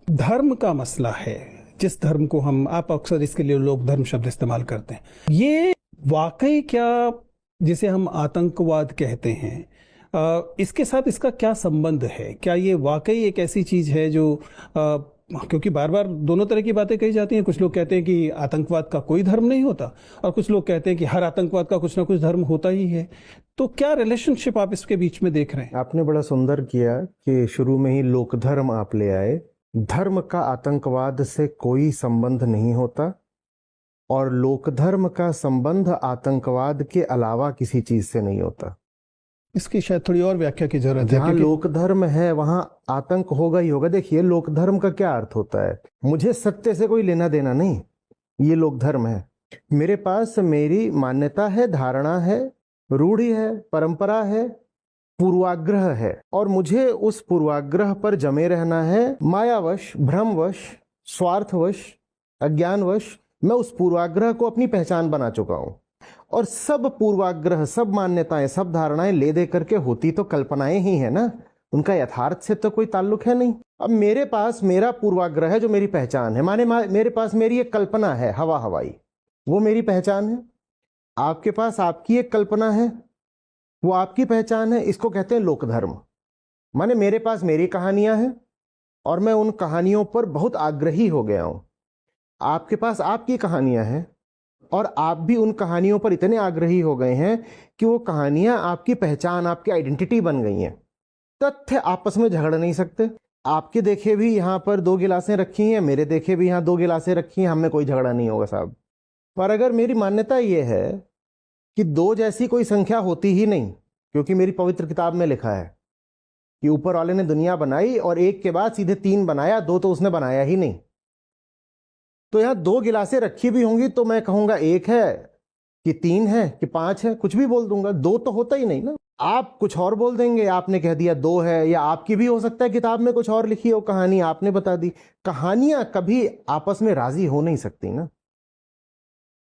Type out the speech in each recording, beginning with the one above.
धर्म का मसला है, जिस धर्म को आप अक्सर इसके लिए लोग धर्म शब्द इस्तेमाल करते हैं, ये वाकई क्या जिसे हम आतंकवाद कहते हैं, इसके साथ इसका क्या संबंध है? क्या ये वाकई एक ऐसी चीज है जो क्योंकि बार बार दोनों तरह की बातें कही जाती हैं। कुछ लोग कहते हैं कि आतंकवाद का कोई धर्म नहीं होता, और कुछ लोग कहते हैं कि हर आतंकवाद का कुछ ना कुछ धर्म होता ही है। तो क्या रिलेशनशिप आप इसके बीच में देख रहे हैं? आपने बड़ा सुंदर किया कि शुरू में ही लोक धर्म आप ले आए। धर्म का आतंकवाद से कोई संबंध नहीं होता, और लोक धर्म का संबंध आतंकवाद के अलावा किसी चीज से नहीं होता। इसकी शायद थोड़ी और व्याख्या की जरूरत है। जहाँ लोक धर्म है वहां आतंक होगा ही होगा। देखिए, लोक धर्म का क्या अर्थ होता है? मुझे सत्य से कोई लेना देना नहीं, ये लोक धर्म है। मेरे पास मेरी मान्यता है, धारणा है, रूढ़ि है, परंपरा है, पूर्वाग्रह है, और मुझे उस पूर्वाग्रह पर जमे रहना है। मायावश, भ्रमवश, स्वार्थवश, अज्ञानवश मैं उस पूर्वाग्रह को अपनी पहचान बना चुका हूं। और सब पूर्वाग्रह, सब मान्यताएं, सब धारणाएं ले दे करके होती तो कल्पनाएं ही है ना, उनका यथार्थ से तो कोई ताल्लुक है नहीं। अब मेरे पास मेरा पूर्वाग्रह है जो मेरी पहचान है, माने मेरे पास मेरी एक कल्पना है हवा हवाई, वो मेरी पहचान है। आपके पास आपकी एक कल्पना है, वो आपकी पहचान है। इसको कहते हैं लोक धर्म। माने मेरे पास मेरी कहानियां हैं और मैं उन कहानियों पर बहुत आग्रही हो गया हूं। आपके पास आपकी कहानियां हैं और आप भी उन कहानियों पर इतने आग्रही हो गए हैं कि वो कहानियां आपकी पहचान, आपकी आइडेंटिटी बन गई हैं। तथ्य आपस में झगड़ नहीं सकते। आपके देखे भी यहां पर 2 गिलासें रखी हैं, मेरे देखे भी यहां 2 गिलासें रखी हैं, हमें कोई झगड़ा नहीं होगा साहब। पर अगर मेरी मान्यता यह है कि 2 जैसी कोई संख्या होती ही नहीं, क्योंकि मेरी पवित्र किताब में लिखा है कि ऊपर वाले ने दुनिया बनाई और 1 के बाद सीधे 3 बनाया, 2 तो उसने बनाया ही नहीं। तो यहां 2 गिलासें रखी भी होंगी तो मैं कहूंगा 1 है कि 3 है कि 5 है, कुछ भी बोल दूंगा। 2 तो होता ही नहीं ना। आप कुछ और बोल देंगे, आपने कह दिया 2 है, या आपकी भी हो सकता है किताब में कुछ और लिखी हो कहानी, आपने बता दी। कहानियां कभी आपस में राजी हो नहीं सकती ना।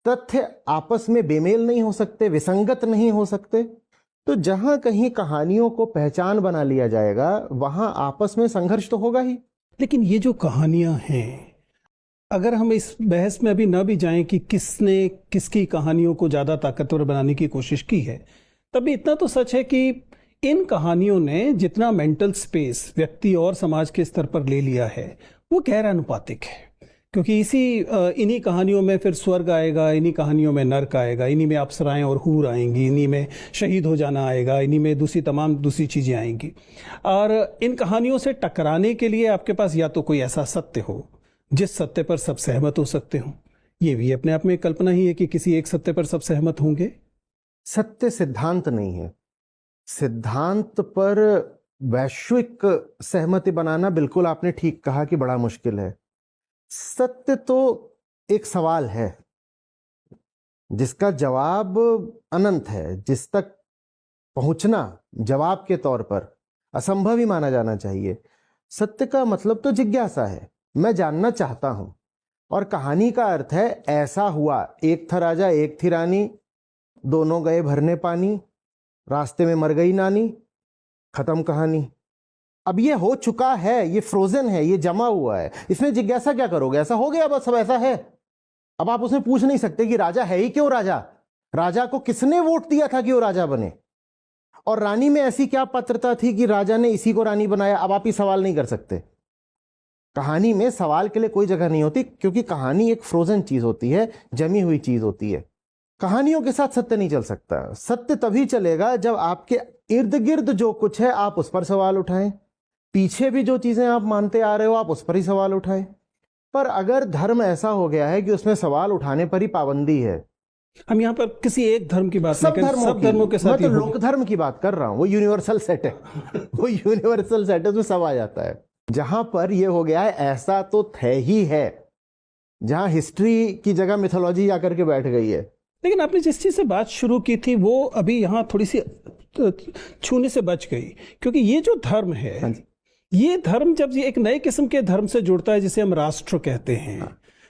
तथ्य आपस में बेमेल नहीं हो सकते, विसंगत नहीं हो सकते। तो जहां कहीं कहानियों को पहचान बना लिया जाएगा वहां आपस में संघर्ष तो होगा ही। लेकिन ये जो कहानियां हैं, अगर हम इस बहस में अभी ना भी जाएं कि किसने किसकी कहानियों को ज्यादा ताकतवर बनाने की कोशिश की है, तभी इतना तो सच है कि इन कहानियों ने जितना मेंटल स्पेस व्यक्ति और समाज के स्तर पर ले लिया है वो गैर अनुपातिक है। क्योंकि इन्हीं कहानियों में फिर स्वर्ग आएगा, इन्हीं कहानियों में नर्क आएगा, इन्हीं में अप्सराएं और हूर आएंगी, इन्हीं में शहीद हो जाना आएगा, इन्हीं में तमाम दूसरी चीजें आएंगी। और इन कहानियों से टकराने के लिए आपके पास या तो कोई ऐसा सत्य हो जिस सत्य पर सब सहमत हो सकते हो, ये भी अपने आप में कल्पना ही है कि किसी एक सत्य पर सब सहमत होंगे। सत्य सिद्धांत नहीं है। सिद्धांत पर वैश्विक सहमति बनाना, बिल्कुल आपने ठीक कहा कि बड़ा मुश्किल है। सत्य तो एक सवाल है जिसका जवाब अनंत है, जिस तक पहुंचना जवाब के तौर पर असंभव ही माना जाना चाहिए। सत्य का मतलब तो जिज्ञासा है, मैं जानना चाहता हूं। और कहानी का अर्थ है ऐसा हुआ, 1 था राजा 1 थी रानी, दोनों गए भरने पानी, रास्ते में मर गई नानी, खत्म कहानी। अब ये हो चुका है, ये फ्रोजन है, ये जमा हुआ है, इसमें जिज्ञासा क्या करोगे? ऐसा हो गया, बस सब ऐसा है। अब आप उसमें पूछ नहीं सकते कि राजा है ही क्यों राजा, राजा को किसने वोट दिया था कि वो राजा बने, और रानी में ऐसी क्या पात्रता थी कि राजा ने इसी को रानी बनाया। अब आप ये सवाल नहीं कर सकते। कहानी में सवाल के लिए कोई जगह नहीं होती, क्योंकि कहानी एक फ्रोजन चीज होती है, जमी हुई चीज होती है। कहानियों के साथ सत्य नहीं चल सकता। सत्य तभी चलेगा जब आपके इर्द गिर्द जो कुछ है आप उस पर सवाल उठाएं, पीछे भी जो चीजें आप मानते आ रहे हो आप उस पर ही सवाल उठाएं। पर अगर धर्म ऐसा हो गया है कि उसमें सवाल उठाने पर ही पाबंदी है, हम यहाँ पर किसी एक धर्म की बात सब धर्मों के साथ, मैं तो लोक धर्म की बात कर रहा हूं, वो यूनिवर्सल सेट है वो यूनिवर्सल सेट है, उसमें सब आ जाता है। जहां पर ये हो गया है ऐसा तो है ही है, जहां हिस्ट्री की जगह मिथोलॉजी आकर के बैठ गई है। लेकिन आपने जिस चीज से बात शुरू की थी वो अभी यहाँ थोड़ी सी छूने से बच गई, क्योंकि ये जो धर्म है, ये धर्म जब ये एक नए किस्म के धर्म से जुड़ता है जिसे हम राष्ट्र कहते हैं,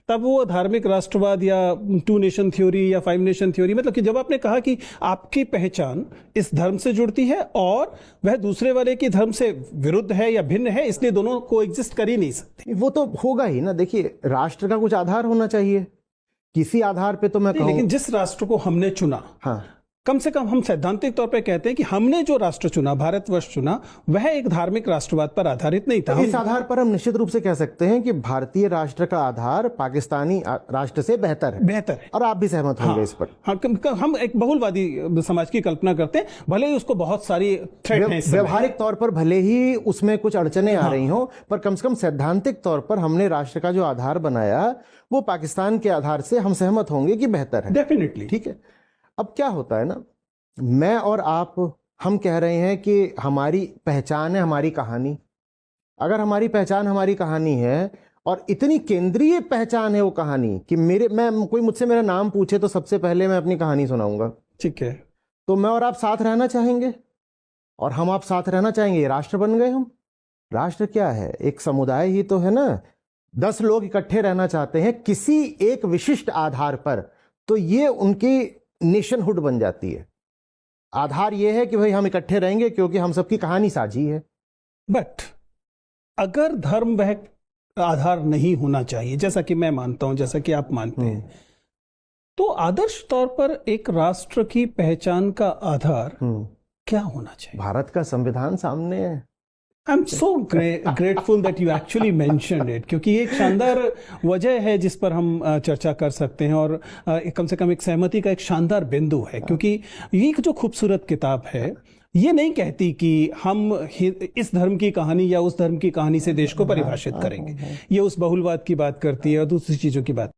तब वो धार्मिक राष्ट्रवाद या 2 नेशन थ्योरी या 5 नेशन थ्योरी, मतलब कि जब आपने कहा कि आपकी पहचान इस धर्म से जुड़ती है और वह दूसरे वाले के धर्म से विरुद्ध है या भिन्न है, इसलिए दोनों को एग्जिस्ट कर ही नहीं सकते। वो तो होगा ही ना। देखिए, राष्ट्र का कुछ आधार होना चाहिए, किसी आधार पे तो मैं कहूं। लेकिन जिस राष्ट्र को हमने चुना, हाँ, कम से कम हम सैद्धांतिक तौर पे कहते हैं कि हमने जो राष्ट्र चुना, भारतवर्ष चुना, वह एक धार्मिक राष्ट्रवाद पर आधारित नहीं था। इस आधार पर हम निश्चित रूप से कह सकते हैं कि भारतीय राष्ट्र का आधार पाकिस्तानी राष्ट्र से बेहतर है। और आप भी सहमत होंगे इस पर। हाँ, हम एक बहुलवादी समाज की कल्पना करते हैं, भले ही उसको बहुत सारी थ्रेट हैं। व्यवहारिक तौर पर भले ही उसमें कुछ अड़चने आ रही हों, पर कम से कम सैद्धांतिक तौर पर हमने राष्ट्र का जो आधार बनाया वो पाकिस्तान के आधार से हम सहमत होंगे कि बेहतर है। डेफिनेटली। ठीक है। अब क्या होता है ना, मैं और आप, हम कह रहे हैं कि हमारी पहचान है हमारी कहानी। अगर हमारी पहचान हमारी कहानी है और इतनी केंद्रीय पहचान है वो कहानी कि कोई मुझसे मेरा नाम पूछे तो सबसे पहले मैं अपनी कहानी सुनाऊंगा। ठीक है। तो मैं और आप साथ रहना चाहेंगे और हम आप साथ रहना चाहेंगे। राष्ट्र बन गए हम। राष्ट्र क्या है? एक समुदाय ही तो है ना। 10 लोग इकट्ठे रहना चाहते हैं किसी एक विशिष्ट आधार पर, तो ये उनकी नेशनहुड बन जाती है। आधार ये है कि भाई हम इकट्ठे रहेंगे क्योंकि हम सबकी कहानी साझी है। बट अगर धर्म वह आधार नहीं होना चाहिए, जैसा कि मैं मानता हूं, जैसा कि आप मानते हैं, तो आदर्श तौर पर एक राष्ट्र की पहचान का आधार क्या होना चाहिए? भारत का संविधान सामने है। I am so grateful that you actually mentioned it, क्योंकि ये एक शानदार वजह है जिस पर हम चर्चा कर सकते हैं और कम से कम एक सहमति का एक शानदार बिंदु है। क्योंकि ये जो खूबसूरत किताब है, ये नहीं कहती कि हम इस धर्म की कहानी या उस धर्म की कहानी से देश को परिभाषित करेंगे। ये उस बहुलवाद की बात करती है और दूसरी चीजों की बात